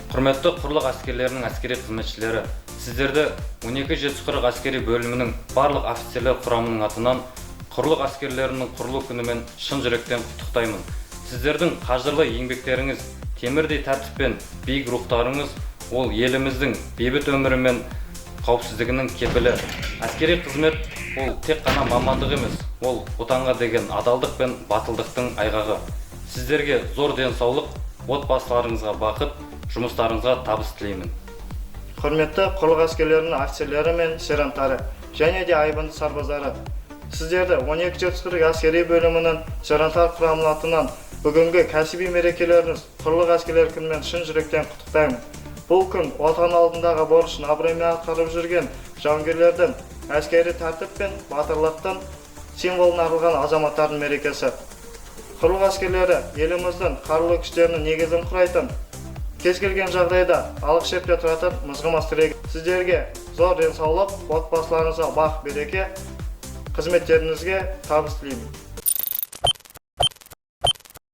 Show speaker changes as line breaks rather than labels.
Құрметті құрлық әскерлерінің әскери қызметшілері, сіздерді 12-740 әскери бөлімінің барлық офицерлер құрамының атынан құрлық әскерлерінің құрылу күнімен шын жүректен құттықтаймын. Сіздердің қажырлы еңбектеріңіз, темірдей тәртіп пен биік рухтарыңыз ол еліміздің бейбіт өмірі мен қауіпсіздігінің кепілі. Әскери қызмет ол тек қана мамандық емес, ол отанға деген адалдық пен батылдықтың айғағы. Сіздерге зор денсаулық, отбасыларыңызға бақыт, жұмыстарыңызға табыс тілеймін.
Құрметті құрлық әскерлерінің офицерлері мен сержанттары және де айбынды сарбаздары, сіздерді 12-740 әскери бөлімінің сержанттар құрамының атынан бүгінгі кәсіби мерекелеріңіз құрлық әскерлер күнімен шын жүректен құттықтаймын. Бұл күн отан алдындағы борышын абыроймен атқарып жүрген жауынгерлердің әскери тәртіп пен батырлықтың символына арналған азаматтардың мерекесі. Құрлық әскерлері еліміздің қарулы күштерінің негізін құрайтын, кез келген жағдайда алғы шепте тұратын мызғымас тірек. Сіздерге зор денсаулық, отбасыларыңызға бақ береке, қызметтеріңізге табыс тілеймін.